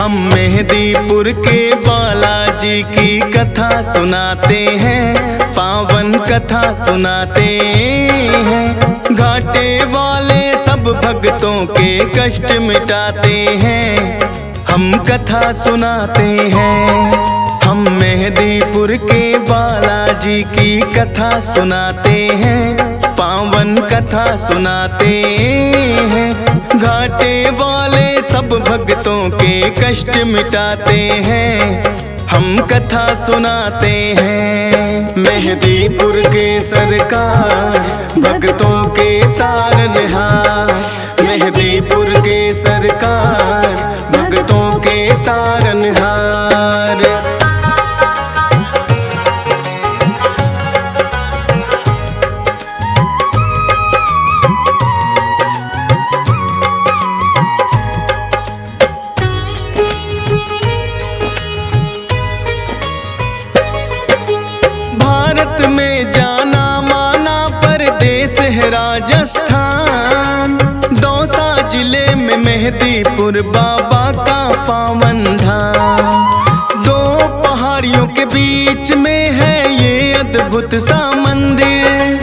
हम मेहंदीपुर के बालाजी की कथा सुनाते हैं, पावन कथा सुनाते हैं। घाटे वाले सब भक्तों के कष्ट मिटाते हैं, हम कथा सुनाते हैं। हम मेहंदीपुर के बालाजी की कथा सुनाते हैं, पावन कथा सुनाते हैं। घाटे वाले सब भक्तों के कष्ट मिटाते हैं, हम कथा सुनाते हैं। मेहंदीपुर के सरकार भक्तों के तारनहार, मेहंदीपुर के सरकार भक्तों के तारनहार। भारत में जाना माना परदेश है राजस्थान, दौसा जिले में मेहंदीपुर बाबा का पावन धाम। दो पहाड़ियों के बीच में है ये अद्भुत सा मंदिर,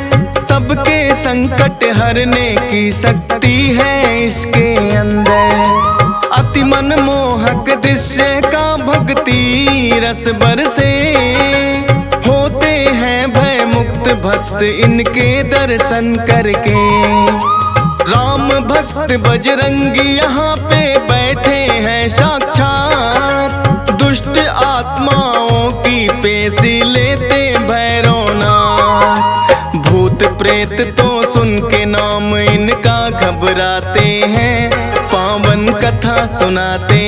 सबके संकट हरने की शक्ति है इसके अंदर। अति मनमोहक दृश्य का भक्ति रस बरसे, होते हैं भय मुक्त भक्त इनके दर्शन करके। राम भक्त बजरंगी यहाँ पे बैठे हैं साक्षात, दुष्ट आत्माओं की पेशी लेते भैरवनाथ। भूत प्रेत तो सुन के नाम इनका घबराते हैं, पावन कथा सुनाते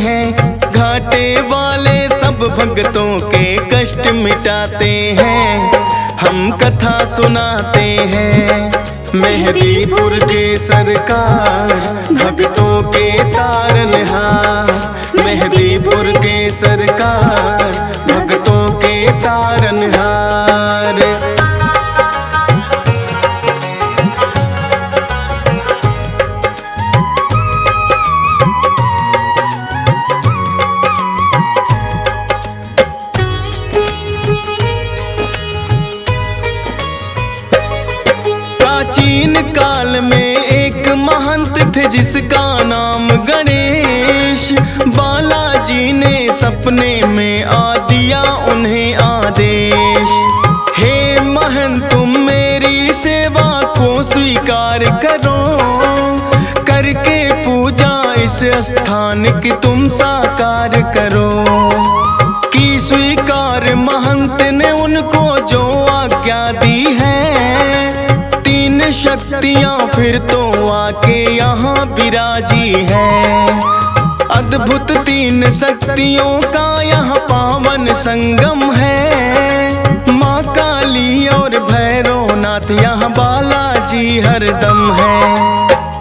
हैं। घाटे वाले सब भक्तों के कष्ट मिटाते हैं, हम कथा सुनाते हैं। मेहंदीपुर के सरकार भक्तों के तारनहार, मेहंदीपुर के सरकार भक्तों के तारनहार। प्राचीन काल में एक महंत थे जिसका नाम गणेश। बालाजी ने सपने में आ दिया उन्हें आदेश, हे महंत तुम मेरी सेवा को स्वीकार करो, करके पूजा इस स्थान की तुम साकार करो। की स्वीकार महंत ने उनको जो आज्ञा दी है, शक्तियाँ फिर तो आके यहाँ विराजी है। अद्भुत तीन शक्तियों का यहाँ पावन संगम है, माँ काली और भैरवनाथ यहाँ बालाजी हरदम है।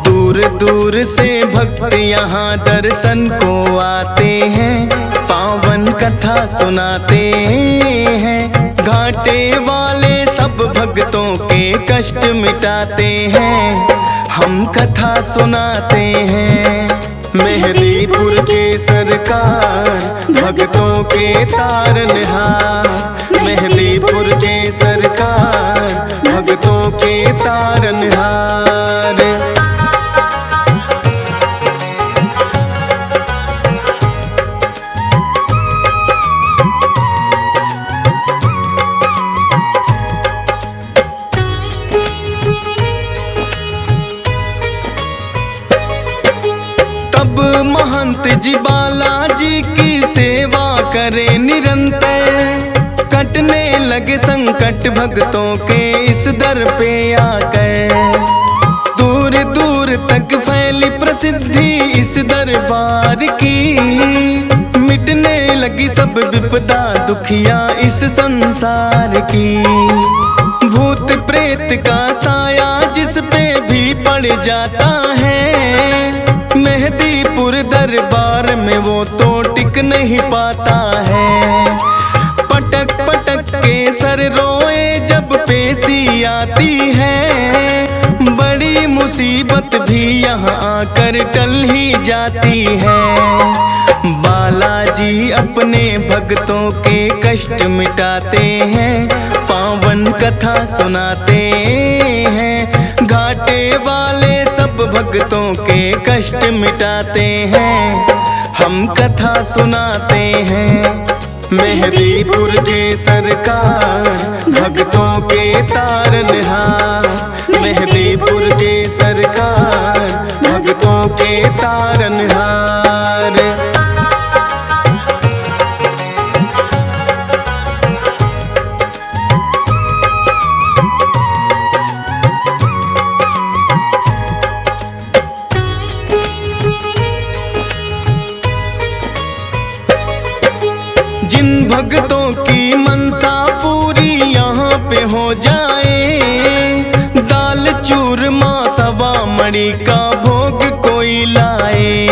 दूर दूर से भक्त यहाँ दर्शन को आते हैं, पावन कथा सुनाते हैं। घाटे वाले सब भक्तों के कष्ट मिटाते हैं, हम कथा सुनाते हैं। मेहंदीपुर के सरकार भक्तों के तारनहार, मेहंदीपुर के सरकार भक्तों के तारनहार। महंत जी बालाजी की सेवा करे निरंतर, कटने लगे संकट भक्तों के इस दर पे आकर। दूर दूर तक फैली प्रसिद्धि इस दरबार की, मिटने लगी सब विपदा दुखिया इस संसार की। भूत प्रेत का साया जिस पे भी पड़ जाता है, मेहंदीपुर दरबार में वो तो टिक नहीं पाता है। पटक पटक के सर रोए जब पेशी आती है, बड़ी मुसीबत भी यहाँ आकर टल ही जाती है। अपने भक्तों के कष्ट मिटाते हैं, पावन कथा सुनाते हैं। घाटे वाले सब भक्तों के कष्ट मिटाते हैं, हम कथा सुनाते हैं। मेहदीपुर के सरकार भक्तों के तारनहार, मेहदीपुर के सरकार भक्तों के तारनहार। जिन भक्तों की मनसा पूरी यहाँ पे हो जाए, दाल चूरमा सवा मणि का भोग कोई लाए।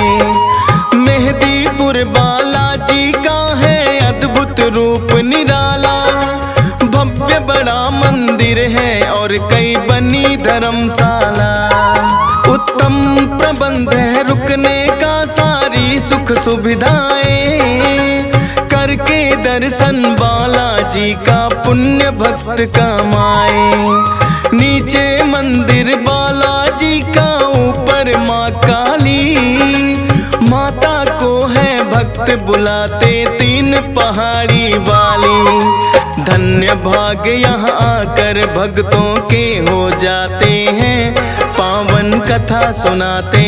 मेहदीपुर बालाजी का है अद्भुत रूप निराला, भव्य बड़ा मंदिर है और कई बनी धर्मशाला। उत्तम प्रबंध है रुकने का, सारी सुख सुविधाएं करके दर्शन बालाजी का पुण्य भक्त कमाए। नीचे मंदिर बालाजी का, ऊपर माँ काली, माता को है भक्त बुलाते तीन पहाड़ी वाली। धन्य भाग यहाँ आकर भक्तों के हो जाते हैं, पावन कथा सुनाते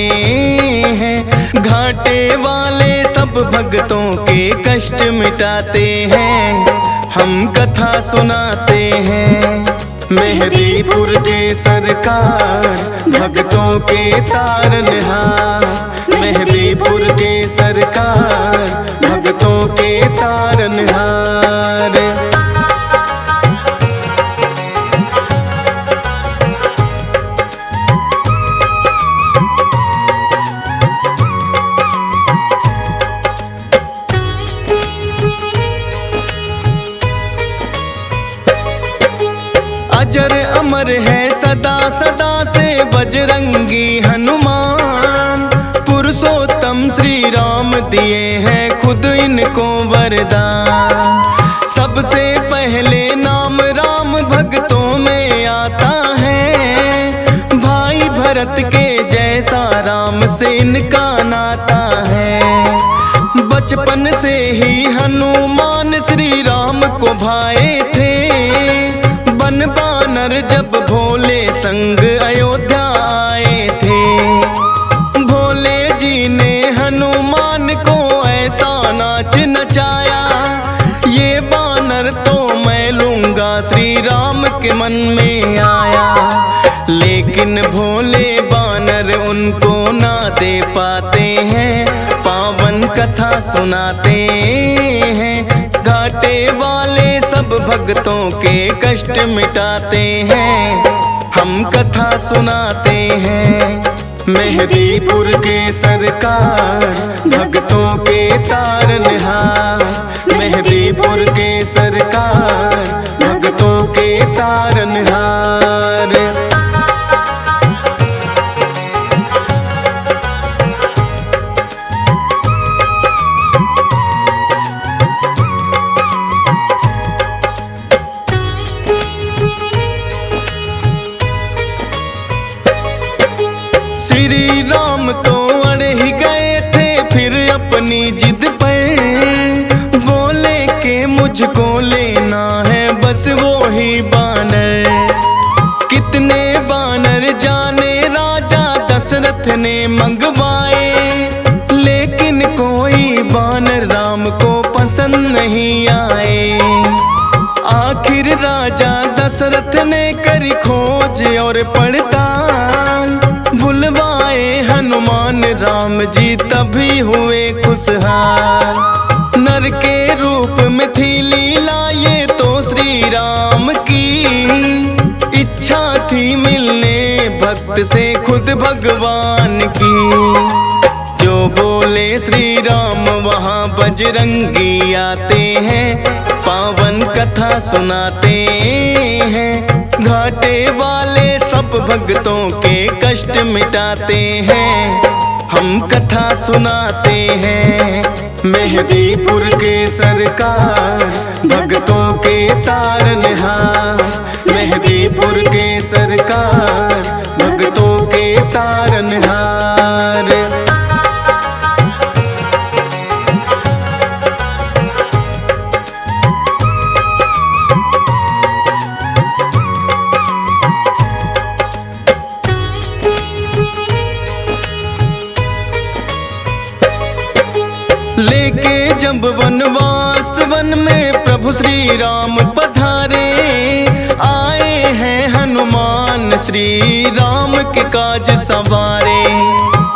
हैं। घाटे वाले सब भक्तों के कष्ट मिटाते हैं, हम कथा सुनाते हैं। मेहदीपुर के सरकार भक्तों के तारनहार, मेहदीपुर के सरकार भक्तों के तारनहार। अजर अमर है सदा सदा से बजरंगी हनुमान, पुरुषोत्तम श्री राम दिए हैं खुद इनको वरदान। सबसे पहले नाम राम भक्तों में आता है, भाई भरत के जैसा राम से इनका नाता है। बचपन से ही हनुमान श्री राम को भाए थे, बानर जब भोले संग अयोध्या आए थे। भोले जी ने हनुमान को ऐसा नाच नचाया, ये बानर तो मैं लूंगा श्री राम के मन में आया। लेकिन भोले बानर उनको ना दे पाते हैं, पावन कथा सुनाते हैं। घाटे वाले सब भक्तों के कष्ट मिटाते हैं, हम कथा सुनाते हैं। मेहदीपुर के सरकार भक्तों के तारनहार, मेहदीपुर के सरकार भक्तों के तारनहार। श्री राम तो अड़ ही गए थे फिर अपनी जिद पर, बोले के मुझको लेना है बस वो ही बानर। कितने बानर जाने राजा दशरथ ने मंगवाए, लेकिन कोई बानर राम को पसंद नहीं आए। आखिर राजा दशरथ ने करी खोज और पड़ताल, बुलवाए हनुमान राम जी तभी हुए खुशहाल। नर के रूप में थी लीला ये तो श्री राम की, इच्छा थी मिलने भक्त से खुद भगवान की। जो बोले श्री राम वहाँ बजरंगी आते हैं, पावन कथा सुनाते हैं। घाटे वाले सब भक्तों के कष्ट मिटाते हैं, हम कथा सुनाते हैं। मेहदीपुर के सरकार भक्तों के तारनहार। मेहदीपुर के सरकार भक्तों के तारनहार। लेके जब वनवास वन में प्रभु श्री राम पधारे, आए हैं हनुमान श्री राम के काज सवारे।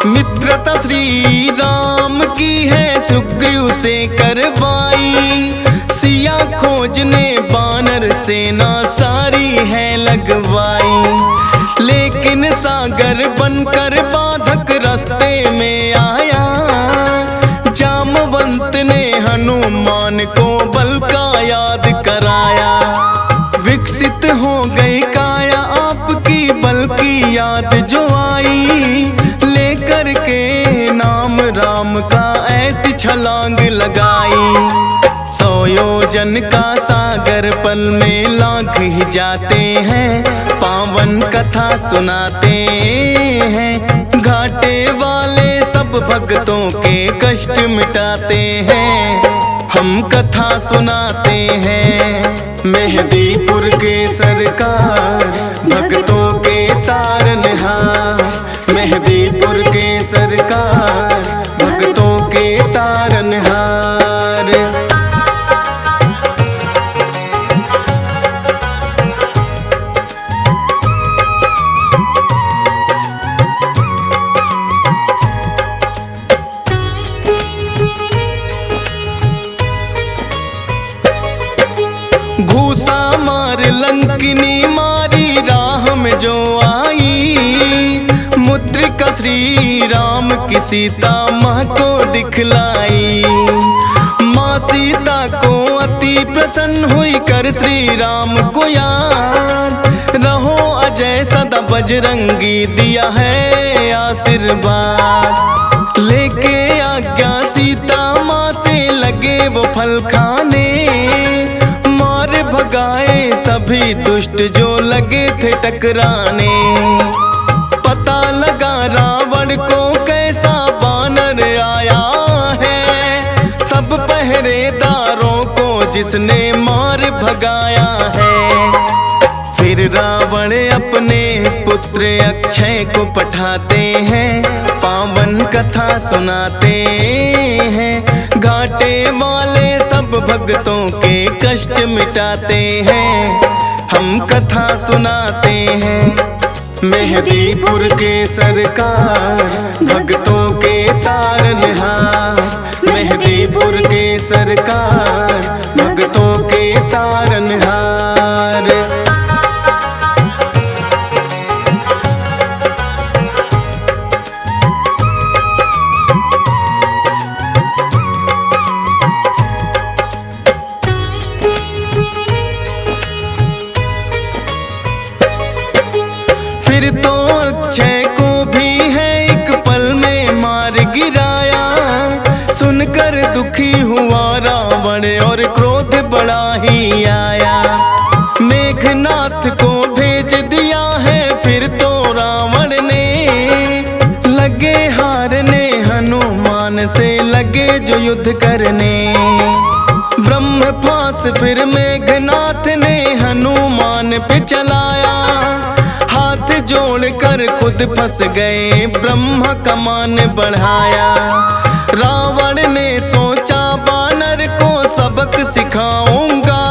मित्रता श्री राम की है सुग्रीव से करवाई, सिया खोजने बानर सेना सारी है लगवाई। लेकिन सागर बनकर बाधक रास्ते में आया, जामवंत ने हनुमान को बल का याद कराया। विकसित हो गई काया आपकी बल की याद जो आई, लेकर के नाम राम का ऐसी छलांग लगाई। 100 योजन का सागर पल में लांघ ही जाते हैं, पावन कथा सुनाते हैं। घाटे वाले सब भक्तों के कष्ट मिटाते हैं, हम कथा सुनाते हैं। मेहदीपुर के सरकार भक्तों के तारनहार। मेहदीपुर के सरकार भक्तों के तारनहार। घूसा मार लंकिनी मारी राह में जो आई, मुद्रिका श्री राम की सीता माँ को दिखलाई। माँ सीता को अति प्रसन्न हुई कर श्री राम को याद, रहो अजय सदा बजरंगी दिया है आशीर्वाद। लेके आज्ञा सीता माँ से लगे वो फल खाने, भगाए सभी दुष्ट जो लगे थे टकराने। पता लगा रावण को कैसा बानर आया है, सब पहरेदारों को जिसने मार भगाया है। फिर रावण अपने पुत्र अक्षय को पठाते हैं, पावन कथा सुनाते हैं। घाटे वाले सब भक्तों के कष्ट मिटाते हैं, हम कथा सुनाते हैं। मेहदीपुर के सरकार भक्तों के तारनहार। मेहदीपुर के सरकार भक्तों के तारनहार। फिर तो अक्षय को भी है एक पल में मार गिराया, सुनकर दुखी हुआ रावण और क्रोध बड़ा ही आया। मेघनाथ को भेज दिया है फिर तो रावण ने, लगे हारने हनुमान से लगे जो युद्ध करने। ब्रह्मपास फिर मेघनाथ ने हनुमान पे चलाया, हाथ जोड़कर खुद फंस गए ब्रह्मा का मान बढ़ाया। रावण ने सोचा बानर को सबक सिखाऊंगा,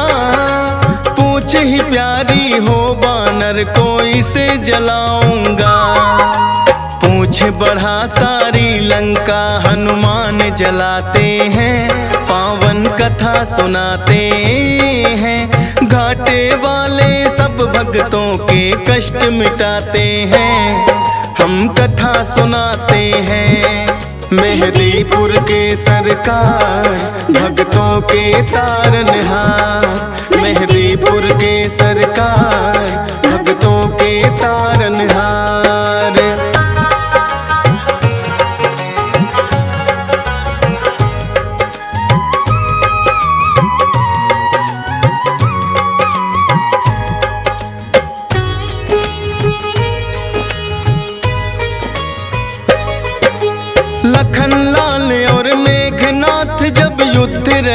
पूछ ही प्यारी हो बानर को इसे जलाऊंगा। पूछ बढ़ा सारी लंका हनुमान जलाते हैं, पावन कथा सुनाते हैं। घाटे वाले सब भक्तों के कष्ट मिटाते हैं, हम कथा सुनाते हैं। मेहदीपुर के सरकार भक्तों के तारनहार। मेहदीपुर के सरकार भक्तों के तारनहार।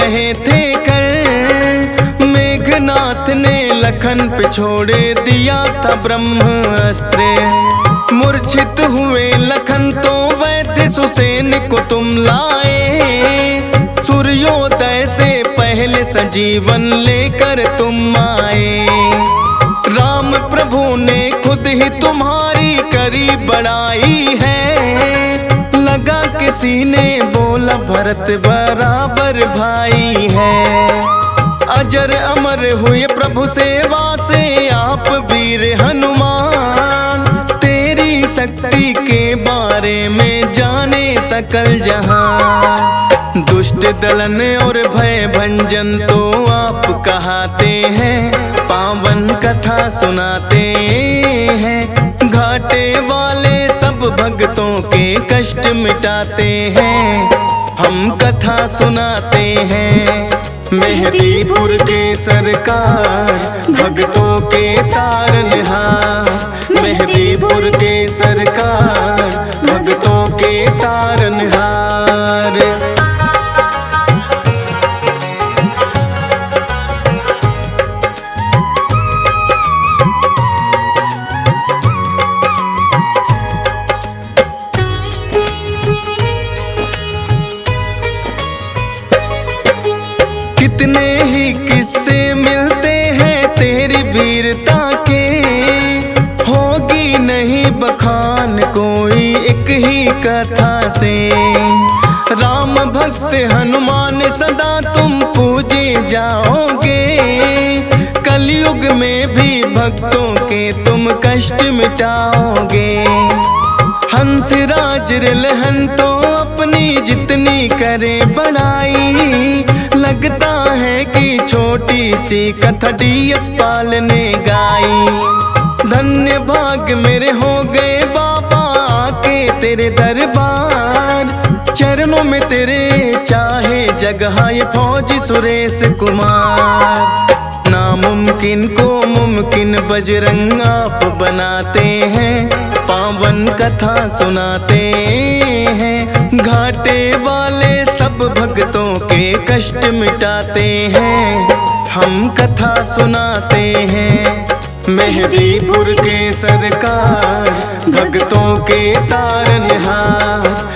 रहे थे कर, मेघनाथ ने लखन पे छोड़े दिया था ब्रह्मास्त्र। मूर्छित हुए लखन तो वैद्य सुसेन को तुम लाए, सूर्योदय से पहले सजीवन लेकर तुम आए। राम प्रभु ने खुद ही तुम्हारी करी बड़ाई है, लगा किसी ने बोला भरत बराबर भाई है। अजर अमर हुए प्रभु सेवा से आप वीर हनुमान, तेरी शक्ति के बारे में जाने सकल जहां। दुष्ट दलन और भय भंजन तो आप कहाते हैं, पावन कथा सुनाते हैं। घाटे वाले सब भक्तों के कष्ट मिटाते हैं, हम कथा सुनाते हैं। मेहदीपुर के सरकार भक्तों के तारनहार, मेहदीपुर के सरकार भक्तों के तारनहार। कितने ही किस्से मिलते हैं तेरी वीरता के, होगी नहीं बखान कोई एक ही कथा से। राम भक्त हनुमान सदा तुम पूजे जाओगे, कलयुग में भी भक्तों के तुम कष्ट मिटाओगे। हंसराज रिलहन तो अपनी जितनी करे बड़ाई, लगता है कि छोटी सी कथा DS पाल ने गाई। धन्य भाग मेरे हो गए बाबा आके तेरे दरबार, चरणों में तेरे चाहे जगह ये फौजी सुरेश कुमार। नामुमकिन को मुमकिन बजरंग आप बनाते हैं, पावन कथा सुनाते हैं। घाटे वाले सब भक्तों के कष्ट मिटाते हैं, हम कथा सुनाते हैं। मेहदीपुर के सरकार भक्तों के तारनहार,